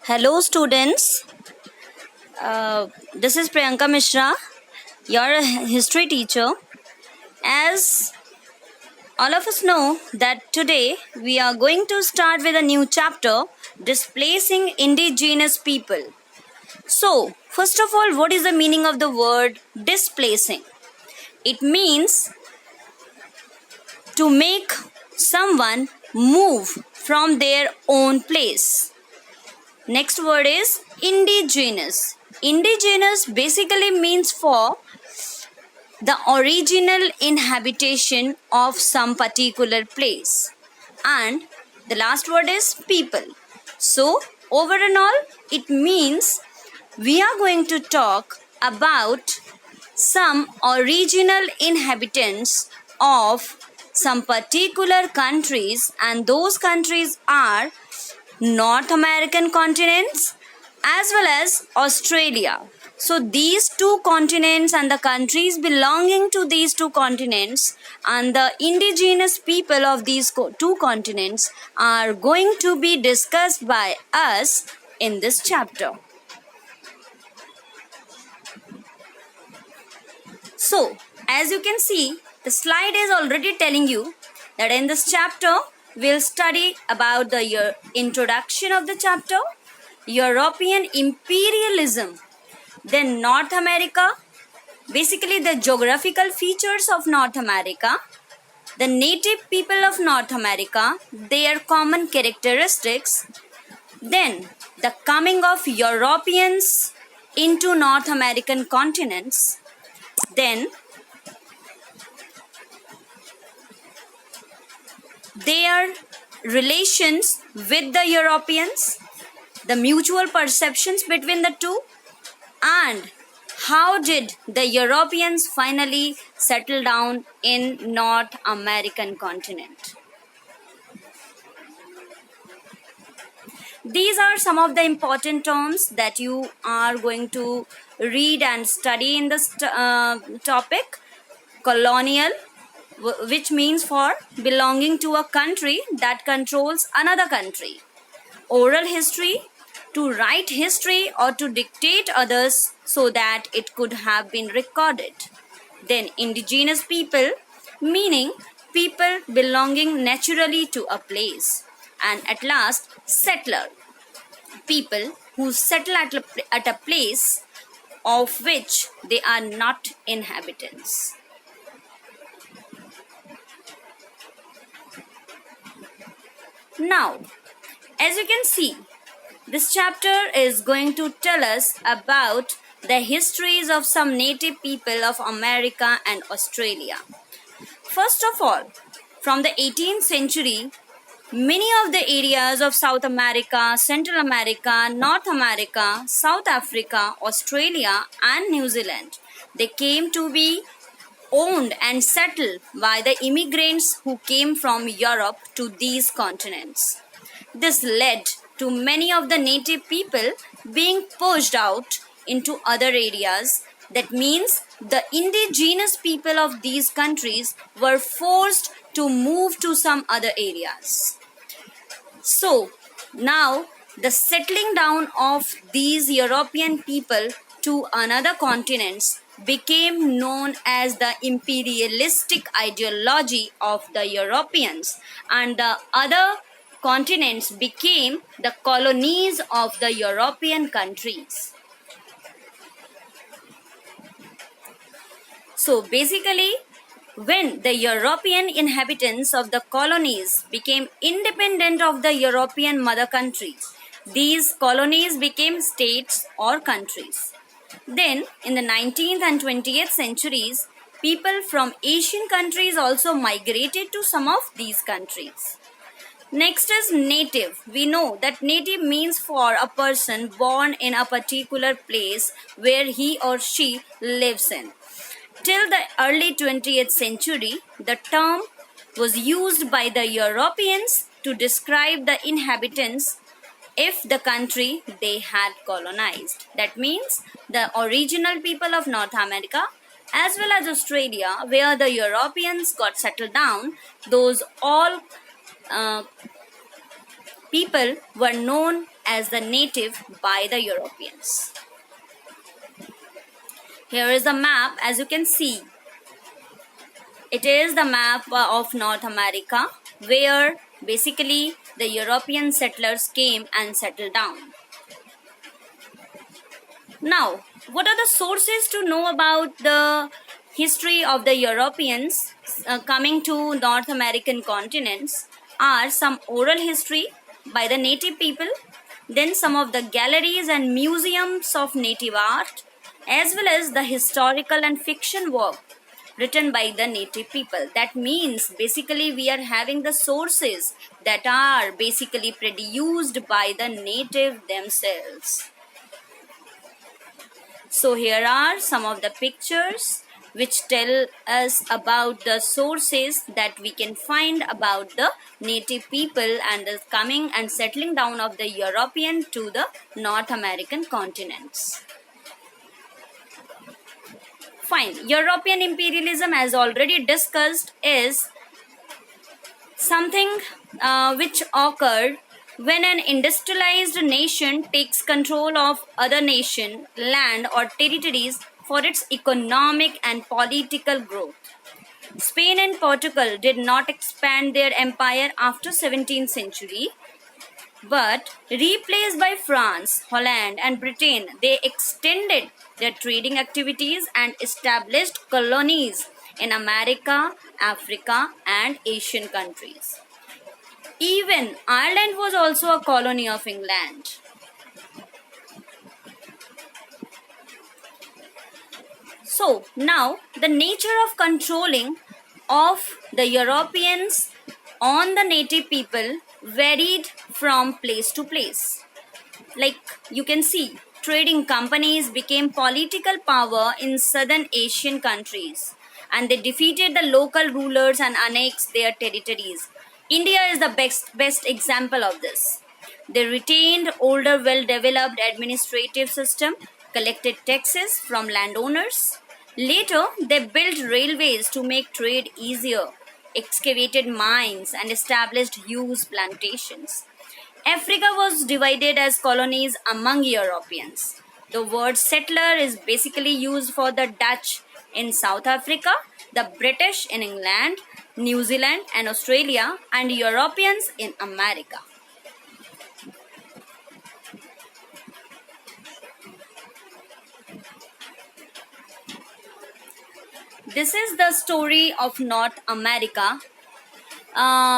Hello, students. This is Priyanka Mishra, your history teacher. As all of us know that today we are going to start with a new chapter, displacing indigenous people. So, first of all, what is the meaning of the word displacing? It means to make someone move from their own place. Next word is indigenous. Indigenous basically means for the original inhabitation of some particular place. And the last word is people. So, over and all, it means we are going to talk about some original inhabitants of some particular countries, and those countries are North American continents as well as Australia. So these two continents and the countries belonging to these two continents and the indigenous people of these two continents are going to be discussed by us in this chapter. So, as you can see, the slide is already telling you that in this chapter, we'll study about the introduction of the chapter, European imperialism, then North America, basically the geographical features of North America, the native people of North America, their common characteristics, then the coming of Europeans into North American continents, then their relations with the Europeans, the mutual perceptions between the two, and how did the Europeans finally settle down in North American continent. These are some of the important terms that you are going to read and study in this topic. Colonial, which means for belonging to a country that controls another country. Oral history, to write history or to dictate others so that it could have been recorded. Then indigenous people, meaning people belonging naturally to a place. And at last, settler, people who settle at a place of which they are not inhabitants. Now, as you can see, this chapter is going to tell us about the histories of some native people of America and Australia. First of all, from the 18th century, many of the areas of South America, Central America, North America, South Africa, Australia and New Zealand, they came to be owned and settled by the immigrants who came from Europe to these continents. This led to many of the native people being pushed out into other areas. That means the indigenous people of these countries were forced to move to some other areas. So now the settling down of these European people to another continents became known as the imperialistic ideology of the Europeans, and the other continents became the colonies of the European countries. So basically, when the European inhabitants of the colonies became independent of the European mother countries, these colonies became states or countries. Then, in the 19th and 20th centuries, people from Asian countries also migrated to some of these countries. Next is native. We know that native means for a person born in a particular place where he or she lives in. Till the early 20th century, the term was used by the Europeans to describe the inhabitants if the country they had colonized. That means the original people of North America as well as Australia, where the Europeans got settled down, those all people were known as the native by the Europeans. Here is the map. As you can see, it is the map of North America, where basically the European settlers came and settled down. Now, what are the sources to know about the history of the Europeans coming to North American continents? Are some oral history by the native people, then some of the galleries and museums of native art, as well as the historical and fiction work written by the native people. That means basically we are having the sources that are basically produced by the native themselves. So here are some of the pictures which tell us about the sources that we can find about the native people and the coming and settling down of the European to the North American continents. Fine. European imperialism, as already discussed, is something which occurred when an industrialized nation takes control of other nation, land or territories for its economic and political growth. Spain and Portugal did not expand their empire after 17th century, but replaced by France, Holland and Britain, they extended their trading activities and established colonies in America, Africa and Asian countries. Even Ireland was also a colony of England. So now the nature of controlling of the Europeans on the native people varied from place to place. Like you can see, trading companies became political power in southern Asian countries, and they defeated the local rulers and annexed their territories. India is the best example of this. They retained older well-developed administrative system, collected taxes from landowners. Later, they built railways to make trade easier, excavated mines and established huge plantations. Africa was divided as colonies among Europeans. The word settler is basically used for the Dutch in South Africa, the British in England, New Zealand and Australia, and Europeans in America. This is the story of North America.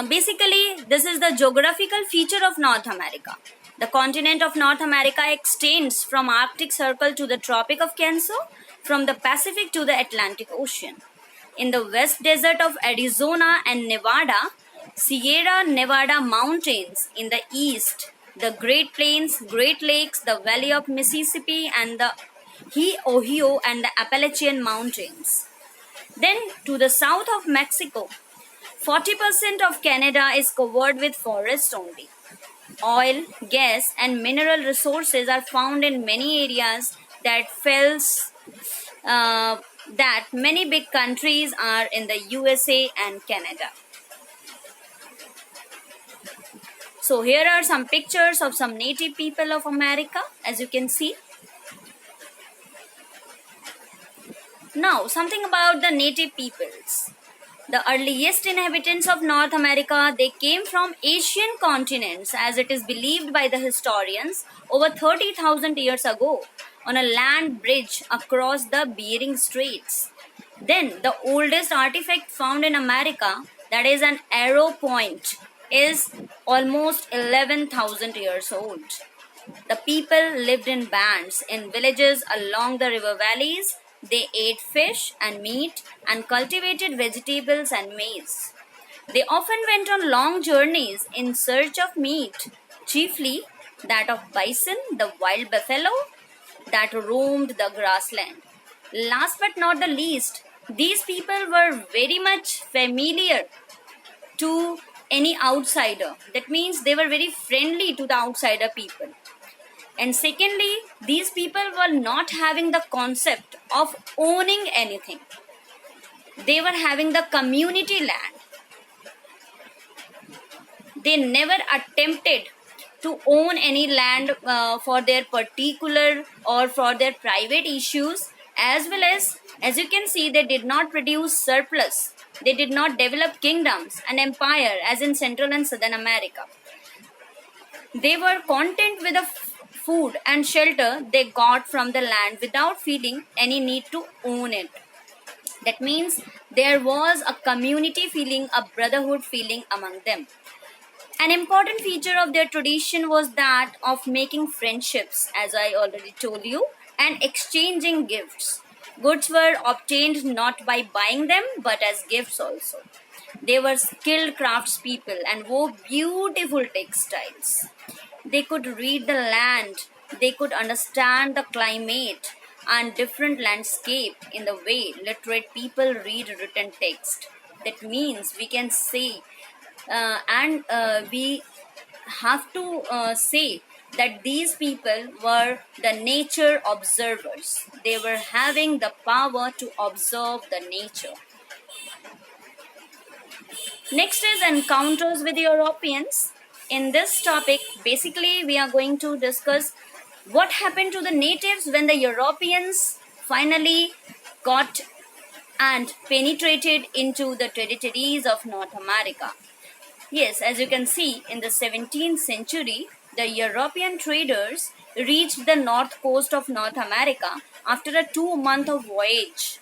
Basically, this is the geographical feature of North America. The continent of North America extends from Arctic Circle to the Tropic of Cancer, from the Pacific to the Atlantic Ocean. In the West Desert of Arizona and Nevada, Sierra Nevada Mountains in the east, the Great Plains, Great Lakes, the Valley of Mississippi and the Ohio and the Appalachian Mountains. Then to the south of Mexico, 40% of Canada is covered with forest only. Oil, gas and mineral resources are found in many areas that many big countries are in the USA and Canada. So here are some pictures of some native people of America, as you can see. Now, something about the native peoples. The earliest inhabitants of North America, they came from Asian continents, as it is believed by the historians, over 30,000 years ago on a land bridge across the Bering Straits. Then the oldest artifact found in America, that is an arrow point, is almost 11,000 years old. The people lived in bands in villages along the river valleys. They ate fish and meat and cultivated vegetables and maize. They often went on long journeys in search of meat, chiefly that of bison, the wild buffalo that roamed the grassland. Last but not the least, these people were very much familiar to any outsider. That means they were very friendly to the outsider people. And secondly, these people were not having the concept of owning anything. They were having the community land. They never attempted to own any land for their particular or for their private issues, as well as you can see, they did not produce surplus. They did not develop kingdoms and empire as in Central and Southern America. They were content with the food and shelter they got from the land without feeling any need to own it. That means there was a community feeling, a brotherhood feeling among them. An important feature of their tradition was that of making friendships, as I already told you, and exchanging gifts. Goods were obtained not by buying them but as gifts also. They were skilled craftspeople and wore beautiful textiles. They could read the land, they could understand the climate and different landscape in the way literate people read written text. That means we can say and we have to say that these people were the nature observers. They were having the power to observe the nature. Next is encounters with Europeans. In this topic, basically, we are going to discuss what happened to the natives when the Europeans finally got and penetrated into the territories of North America. Yes, as you can see, in the 17th century, the European traders reached the north coast of North America after a 2-month voyage,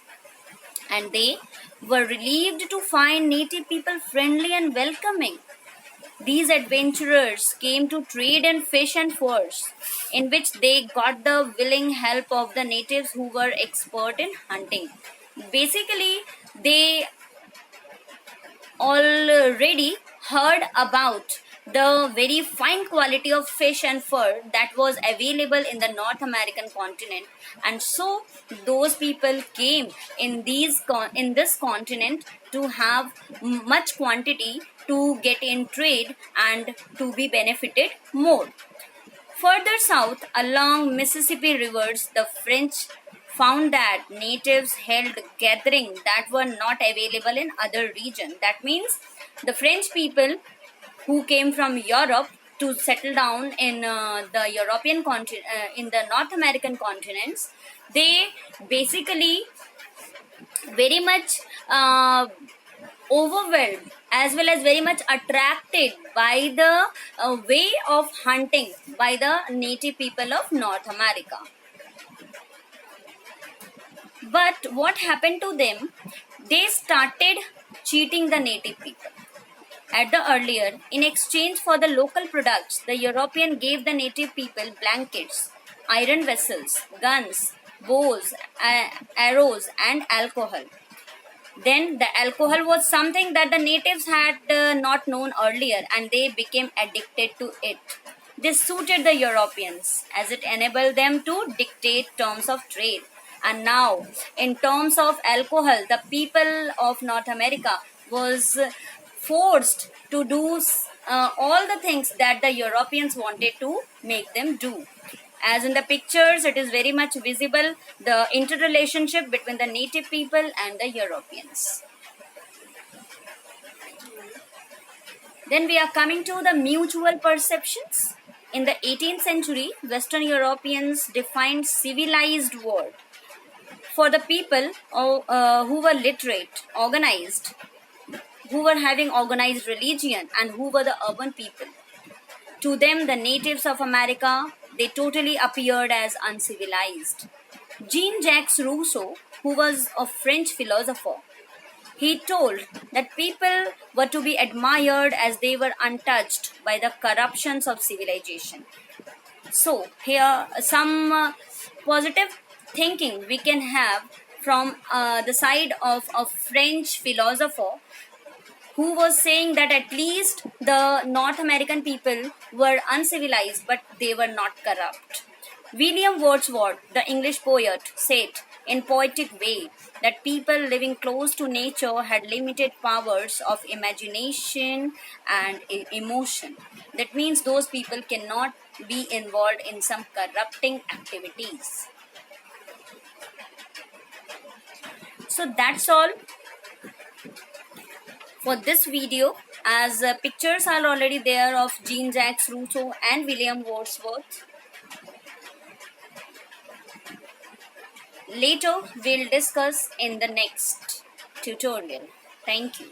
and they were relieved to find native people friendly and welcoming. These adventurers came to trade in fish and furs, in which they got the willing help of the natives who were expert in hunting. Basically, they already heard about the very fine quality of fish and fur that was available in the North American continent, and so those people came in this continent to have much quantity to get in trade and to be benefited more. Further south along Mississippi rivers, the French found that natives held gatherings that were not available in other regions. That means the French people who came from Europe to settle down in the European continent, in the North American continents, they basically very much overwhelmed as well as very much attracted by the way of hunting by the native people of North America. But what happened to them? They started cheating the native people. At the earlier, in exchange for the local products, the European gave the native people blankets, iron vessels, guns, bows, arrows, and alcohol. Then the alcohol was something that the natives had not known earlier, and they became addicted to it. This suited the Europeans as it enabled them to dictate terms of trade. And now, in terms of alcohol, the people of North America was forced to do all the things that the Europeans wanted to make them do. As in the pictures, it is very much visible the interrelationship between the native people and the Europeans. Then we are coming to the mutual perceptions. In the 18th century, Western Europeans defined civilized world for the people who were literate, organized, who were having organized religion, and who were the urban people. To them, the natives of America, they totally appeared as uncivilized. Jean-Jacques Rousseau, who was a French philosopher, he told that people were to be admired as they were untouched by the corruptions of civilization. So, here some positive thinking we can have from the side of a French philosopher who was saying that at least the North American people were uncivilized but they were not corrupt. William Wordsworth, the English poet, said in poetic way that people living close to nature had limited powers of imagination and emotion. That means those people cannot be involved in some corrupting activities. So that's all for this video. as pictures are already there of Jean-Jacques Rousseau and William Wordsworth. Later, we'll discuss in the next tutorial. Thank you.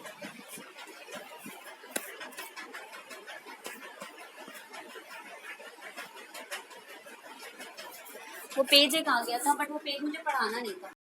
वो page एक आ गया था but वो page मुझे पढ़ाना नहीं था.